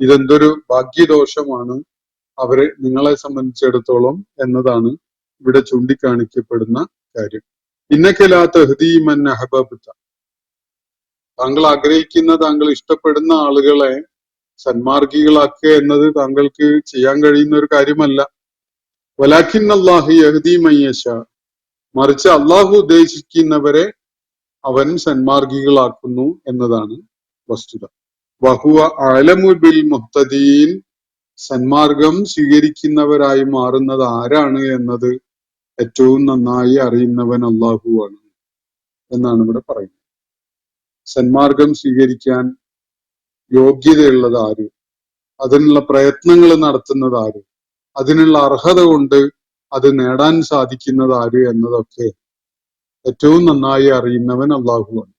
ഇതെന്തൊരു ഭാഗ്യദോഷമാണ് അവരെ നിങ്ങളെ സംബന്ധിച്ചിടത്തോളം എന്നതാണ് ഇവിടെ ചൂണ്ടിക്കാണിക്കപ്പെടുന്ന കാര്യം. ഇന്നക ലാ തഹ്ദീ മൻ അഹ്ബബ്ത. താങ്കൾ ആഗ്രഹിക്കുന്ന, താങ്കൾ ഇഷ്ടപ്പെടുന്ന ആളുകളെ സന്മാർഗികളാക്കുക എന്നത് താങ്കൾക്ക് ചെയ്യാൻ കഴിയുന്ന ഒരു കാര്യമല്ല. വലാക്കിൻ അല്ലാഹു യഹ്ദി മയ്യശ, മറിച്ച് അള്ളാഹു ഉദ്ദേശിക്കുന്നവരെ അവൻ സന്മാർഗികളാക്കുന്നു എന്നതാണ് വസ്തുത. വഹുവ അലമു ബിൽ മുഹ്തദീൻ, സന്മാർഗം സ്വീകരിക്കുന്നവരായി മാറുന്നത് ആരാണ് എന്നത് ഏറ്റവും നന്നായി അറിയുന്നവൻ അള്ളാഹുവാണ് എന്നാണ് ഇവിടെ പറയുന്നത്. സന്മാർഗം സ്വീകരിക്കാൻ യോഗ്യതയുള്ളത് ആര്, അതിനുള്ള പ്രയത്നങ്ങൾ നടത്തുന്നത് ആര്, അതിനുള്ള അർഹത കൊണ്ട് അത് നേടാൻ സാധിക്കുന്നത് ആര് എന്നതൊക്കെ ഏറ്റവും നന്നായി അറിയുന്നവൻ അള്ളാഹുവാണ്.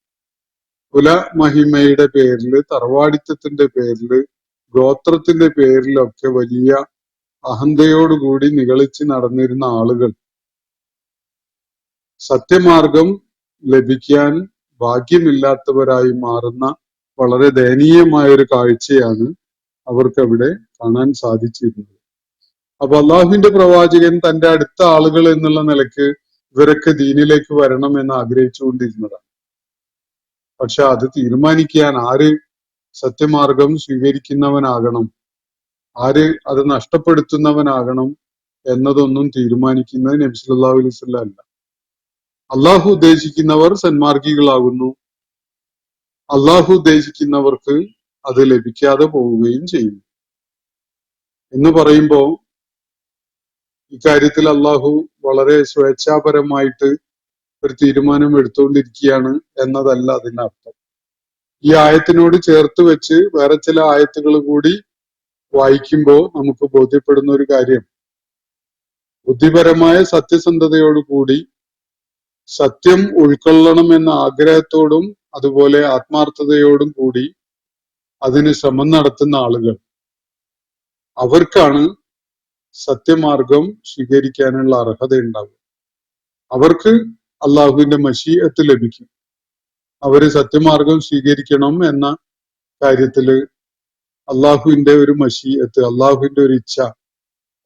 കുല മഹിമയുടെ പേരില്, തറവാടിത്തത്തിന്റെ പേരില്, ഗോത്രത്തിന്റെ പേരിലൊക്കെ വലിയ അഹന്തയോടുകൂടി നിഗളിച്ച് നടന്നിരുന്ന ആളുകൾ സത്യമാർഗം ലഭിക്കാൻ ഭാഗ്യമില്ലാത്തവരായി മാറുന്ന വളരെ ദയനീയമായ ഒരു കാഴ്ചയാണ് അവർക്കവിടെ കാണാൻ സാധിച്ചിരുന്നത്. അപ്പൊ അള്ളാഹുവിന്റെ പ്രവാചകൻ തന്റെ അടുത്ത ആളുകൾ എന്നുള്ള നിലക്ക് ഇവരൊക്കെ ദീനിലേക്ക് വരണം എന്ന് ആഗ്രഹിച്ചുകൊണ്ടിരുന്നതാണ്. പക്ഷെ അത് തീരുമാനിക്കാൻ ആര് സത്യമാർഗം സ്വീകരിക്കുന്നവനാകണം, ആര് അത് നഷ്ടപ്പെടുത്തുന്നവനാകണം എന്നതൊന്നും തീരുമാനിക്കുന്നത് നബി സല്ലല്ലാഹു അലൈഹി വസല്ലം അല്ല. അള്ളാഹു ഉദ്ദേശിക്കുന്നവർ സന്മാർഗികളാകുന്നു, അള്ളാഹു ഉദ്ദേശിക്കുന്നവർക്ക് അത് ലഭിക്കാതെ പോവുകയും ചെയ്യുന്നു എന്ന് പറയുമ്പോ ഇക്കാര്യത്തിൽ അള്ളാഹു വളരെ സ്വേച്ഛാപരമായിട്ട് ഒരു തീരുമാനം എടുത്തുകൊണ്ടിരിക്കുകയാണ് എന്നതല്ല അതിന്റെ അർത്ഥം. ഈ ആയത്തിനോട് ചേർത്ത് വെച്ച് വേറെ ചില ആയത്തുകൾ കൂടി വായിക്കുമ്പോൾ നമുക്ക് ബോധ്യപ്പെടുന്ന ഒരു കാര്യം, ബുദ്ധിപരമായ സത്യസന്ധതയോടുകൂടി സത്യം ഉൾക്കൊള്ളണം എന്ന ആഗ്രഹത്തോടും അതുപോലെ ആത്മാർത്ഥതയോടും കൂടി അതിന് ശ്രമം നടത്തുന്ന ആളുകൾ, അവർക്കാണ് സത്യമാർഗം സ്വീകരിക്കാനുള്ള അർഹത ഉണ്ടാവുക. അവർക്ക് അള്ളാഹുവിന്റെ മശീഅത്ത് ലഭിക്കും. അവര് സത്യമാർഗം സ്വീകരിക്കണം എന്ന കാര്യത്തില് അള്ളാഹുവിന്റെ ഒരു മശീഅത്ത്, അള്ളാഹുവിന്റെ ഒരു ഇച്ഛ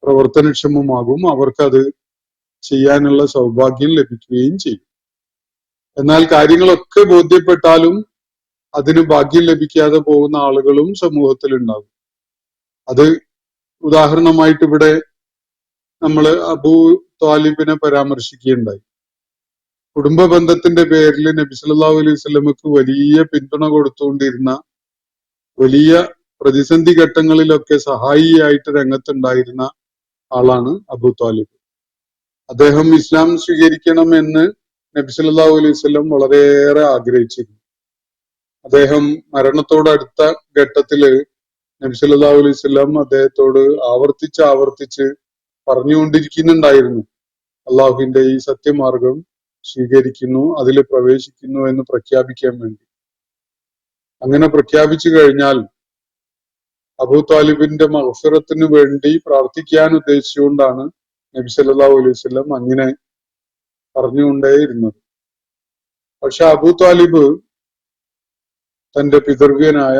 പ്രവർത്തനക്ഷമമാകും. അവർക്കത് ചെയ്യാനുള്ള സൗഭാഗ്യം ലഭിക്കുകയും ചെയ്യും. എന്നാൽ കാര്യങ്ങളൊക്കെ ബോധ്യപ്പെട്ടാലും അതിന് ഭാഗ്യം ലഭിക്കാതെ പോകുന്ന ആളുകളും സമൂഹത്തിൽ ഉണ്ടാകും. അത് ഉദാഹരണമായിട്ട് ഇവിടെ നമ്മൾ അബൂ ത്വാലിബിനെ പരാമർശിക്കുകയുണ്ടായി. കുടുംബ ബന്ധത്തിന്റെ പേരിൽ നബി സല്ലല്ലാഹു അലൈഹി വസല്ലമക്ക് വലിയ പിന്തുണ കൊടുത്തുകൊണ്ടിരുന്ന, വലിയ പ്രതിസന്ധി ഘട്ടങ്ങളിലൊക്കെ സഹായിയായിട്ട് രംഗത്തുണ്ടായിരുന്ന ആളാണ് അബൂ ത്വാലിബ്. അദ്ദേഹം ഇസ്ലാം സ്വീകരിക്കണം എന്ന് നബി സല്ലല്ലാഹു അലൈഹി വസല്ലം വളരെയേറെ ആഗ്രഹിച്ചിരുന്നു. അദ്ദേഹം മരണത്തോടടുത്ത ഘട്ടത്തില് നബി സല്ലല്ലാഹു അലൈഹി വസല്ലം അദ്ദേഹത്തോട് ആവർത്തിച്ച് പറഞ്ഞുകൊണ്ടിരിക്കുന്നുണ്ടായിരുന്നു, അള്ളാഹുവിന്റെ ഈ സത്യമാർഗം സ്വീകരിക്കുന്നു, അതിൽ പ്രവേശിക്കുന്നു എന്ന് പ്രഖ്യാപിക്കാൻ വേണ്ടി. അങ്ങനെ പ്രഖ്യാപിച്ചു കഴിഞ്ഞാൽ അബൂ താലിബിന്റെ മഗ്ഫിറത്തിന് വേണ്ടി പ്രാർത്ഥിക്കാൻ ഉദ്ദേശിച്ചുകൊണ്ടാണ് നബി സല്ലല്ലാഹു അലൈഹി വസല്ലം അങ്ങനെ പറഞ്ഞുകൊണ്ടേയിരുന്നത്. പക്ഷെ അബൂ താലിബ് തന്റെ പിതൃവ്യനായ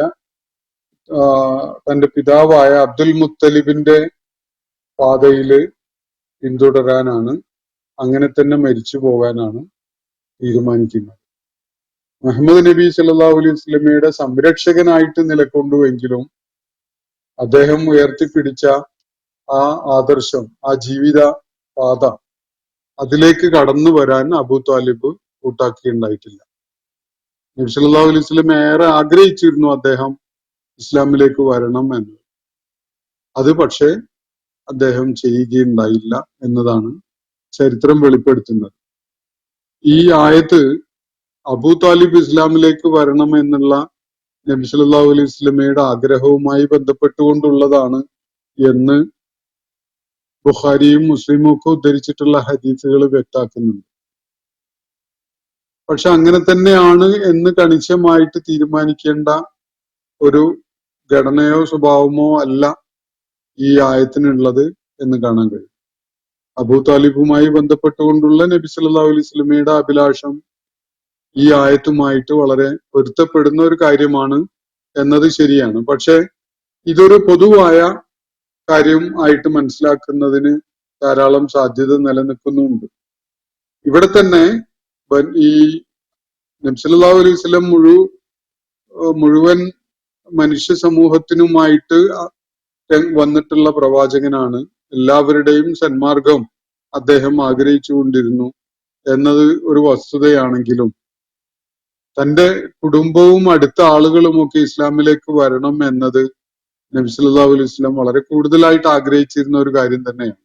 തന്റെ പിതാവായ അബ്ദുൽ മുത്തലിബിന്റെ പാതയില് പിന്തുടരാനാണ്, അങ്ങനെ തന്നെ മരിച്ചു പോകാനാണ് തീരുമാനിക്കുന്നത്. മുഹമ്മദ് നബി സല്ലല്ലാഹു അലൈഹി വസല്ലമയുടെ സംരക്ഷകനായിട്ട് നിലകൊണ്ടുവെങ്കിലും അദ്ദേഹം ഉയർത്തിപ്പിടിച്ച ആ ആദർശം, ആ ജീവിത പാത, അതിലേക്ക് കടന്നു വരാൻ അബൂ താലിബ് കൂട്ടാക്കിയുണ്ടായിട്ടില്ല. നബി സല്ലല്ലാഹു അലൈഹി വസല്ലം ഏറെ ആഗ്രഹിച്ചിരുന്നു അദ്ദേഹം ഇസ്ലാമിലേക്ക് വരണം എന്ന്. അത് പക്ഷേ അദ്ദേഹം ചെയ്യുകയുണ്ടായില്ല എന്നതാണ് ചരിത്രം വെളിപ്പെടുത്തുന്നത്. ഈ ആയത്ത് അബൂ താലിബ് ഇസ്ലാമിലേക്ക് വരണം എന്നുള്ള നബി സല്ലല്ലാഹു അലൈഹി വസല്ലമയുടെ ആഗ്രഹവുമായി ബന്ധപ്പെട്ടുകൊണ്ടുള്ളതാണ് എന്ന് ബുഖാരിയും മുസ്ലിമും ഒക്കെ ഉദ്ധരിച്ചിട്ടുള്ള ഹദീസുകൾ വ്യക്താക്കുന്നുണ്ട്. പക്ഷെ അങ്ങനെ തന്നെയാണ് എന്ന് കണിശമായിട്ട് തീരുമാനിക്കേണ്ട ഒരു ഘടനയോ സ്വഭാവമോ അല്ല ഈ ആയത്തിനുള്ളത് എന്ന് കാണാൻ കഴിയും. അബൂ താലിബുമായി ബന്ധപ്പെട്ടുകൊണ്ടുള്ള നബി സല്ലല്ലാഹു അലൈഹി വസല്ലമയുടെ അഭിലാഷം ഈ ആയത്തുമായിട്ട് വളരെ പൊരുത്തപ്പെടുന്ന ഒരു കാര്യമാണ് എന്നത് ശരിയാണ്. പക്ഷെ ഇതൊരു പൊതുവായ കാര്യം ആയിട്ട് മനസ്സിലാക്കുന്നതിന് ധാരാളം സാധ്യത നിലനിൽക്കുന്നുണ്ട്. ഇവിടെ തന്നെ ഈ നബി സല്ലല്ലാഹു അലൈഹി വസല്ലം മുഴുവൻ മനുഷ്യ സമൂഹത്തിനുമായിട്ട് വന്നിട്ടുള്ള പ്രവാചകനാണ്. എല്ലാവരുടെയും സന്മാർഗം അദ്ദേഹം ആഗ്രഹിച്ചുകൊണ്ടിരുന്നു എന്നത് ഒരു വസ്തുതയാണെങ്കിലും തന്റെ കുടുംബവും അടുത്ത ആളുകളുമൊക്കെ ഇസ്ലാമിലേക്ക് വരണം എന്നത് നബി സല്ലല്ലാഹു അലൈഹി വസല്ലം വളരെ കൂടുതലായിട്ട് ആഗ്രഹിച്ചിരുന്ന ഒരു കാര്യം തന്നെയാണ്.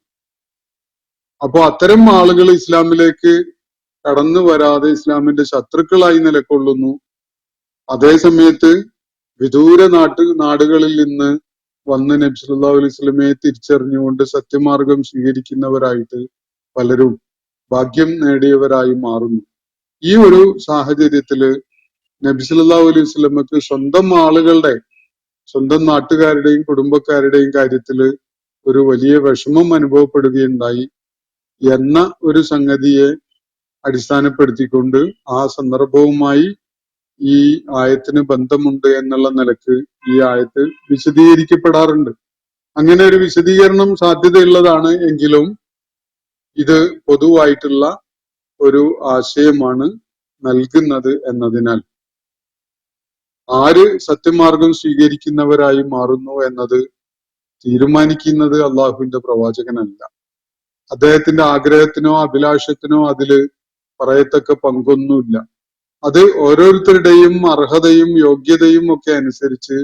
അപ്പോ അത്തരം ആളുകൾ ഇസ്ലാമിലേക്ക് കടന്നു വരാതെ ഇസ്ലാമിന്റെ ശത്രുക്കളായി നിലകൊള്ളുന്നു. അതേ സമയത്ത് വിദൂര നാടുകളിൽ നിന്ന് വന്ന് നബി സല്ലല്ലാഹു അലൈഹി വസല്ലമയെ തിരിച്ചറിഞ്ഞുകൊണ്ട് സത്യമാർഗം സ്വീകരിക്കുന്നവരായിട്ട് പലരും ഭാഗ്യം നേടിയവരായി മാറുന്നു. ഈ ഒരു സാഹചര്യത്തില് നബി സല്ലല്ലാഹു അലൈഹി വസല്ലമക്ക് സ്വന്തം ആളുകളുടെ, സ്വന്തം നാട്ടുകാരുടെയും കുടുംബക്കാരുടെയും കാര്യത്തില് ഒരു വലിയ വിഷമം അനുഭവപ്പെടുകയുണ്ടായി എന്ന ഒരു സംഗതിയെ അടിസ്ഥാനപ്പെടുത്തിക്കൊണ്ട് ആ സന്ദർഭവുമായി ഈ ആയത്തിന് ബന്ധമുണ്ട് എന്നുള്ള നിലക്ക് ഈ ആയത്ത് വിശദീകരിക്കപ്പെടാറുണ്ട്. അങ്ങനെ ഒരു വിശദീകരണം സാധ്യതയുള്ളതാണ് എങ്കിലും ഇത് പൊതുവായിട്ടുള്ള ഒരു ആശയമാണ് നൽകുന്നത് എന്നതിനാൽ ആര് സത്യമാർഗം സ്വീകരിക്കുന്നവരായി മാറുന്നു എന്നത് തീരുമാനിക്കുന്നത് അള്ളാഹുവിന്റെ പ്രവാചകനല്ല. അദ്ദേഹത്തിന്റെ ആഗ്രഹത്തിനോ അഭിലാഷത്തിനോ അതില് പറയത്തക്ക പങ്കൊന്നുമില്ല. അത് ഓരോരുത്തരുടെയും അർഹതയും യോഗ്യതയും ഒക്കെ അനുസരിച്ച്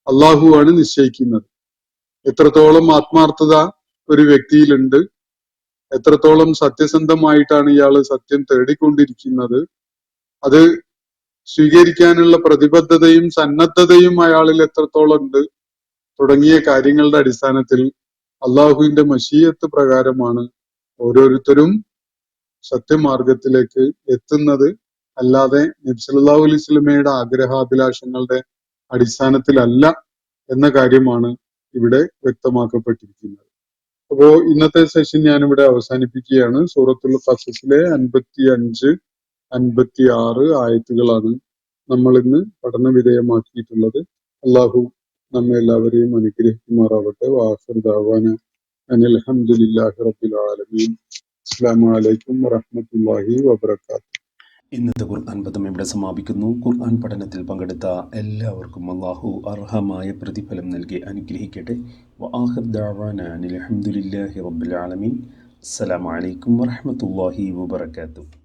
അള്ളാഹുവാണ് നിശ്ചയിക്കുന്നത്. എത്രത്തോളം ആത്മാർത്ഥത ഒരു വ്യക്തിയിലുണ്ട്, എത്രത്തോളം സത്യസന്ധമായിട്ടാണ് ഇയാള് സത്യം തേടിക്കൊണ്ടിരിക്കുന്നത്, അത് സ്വീകരിക്കാനുള്ള പ്രതിബദ്ധതയും സന്നദ്ധതയും അയാളിൽ എത്രത്തോളം ഉണ്ട് തുടങ്ങിയ കാര്യങ്ങളുടെ അടിസ്ഥാനത്തിൽ അള്ളാഹുവിന്റെ മശീയത്ത് പ്രകാരമാണ് ഓരോരുത്തരും സത്യമാർഗത്തിലേക്ക് എത്തുന്നത്. അല്ലാതെ നബി സല്ലല്ലാഹു അലൈഹി വസല്ലമയുടെ ആഗ്രഹാഭിലാഷങ്ങളുടെ അടിസ്ഥാനത്തിലല്ല എന്ന കാര്യമാണ് ഇവിടെ വ്യക്തമാക്കപ്പെട്ടിരിക്കുന്നത്. അപ്പോ ഇന്നത്തെ സെഷൻ ഞാനിവിടെ അവസാനിപ്പിക്കുകയാണ്. സൂറത്തുൽ ഖസസിലെ 55, 56 ആയത്തുകളാണ് നമ്മൾ ഇന്ന് പഠന വിധേയമാക്കിയിട്ടുള്ളത്. അള്ളാഹു നമ്മെ എല്ലാവരെയും അനുഗ്രഹിക്കുമാറാവട്ടെ. വആഖിറു ദഅവാന അനിൽ ഹംദുലില്ലാഹി റബ്ബിൽ ആലമീൻ. അസ്സലാമു അലൈക്കും വറഹ്മത്തുള്ളാഹി വബറകാതുഹു. ഇന്നത്തെ ഖുർആൻ പദം ഇവിടെ സമാപിക്കുന്നു. ഖുർആൻ പഠനത്തിൽ പങ്കെടുത്ത എല്ലാവർക്കും അല്ലാഹു അർഹമായ പ്രതിഫലം നൽകി അനുഗ്രഹിക്കട്ടെ. വആഖിറു ദഅവാന അനിൽ ഹംദുലില്ലാഹി റബ്ബിൽ ആലമീൻ. അസ്സലാമു അലൈക്കും വറഹ്മത്തുള്ളാഹി വബറകാതുഹു.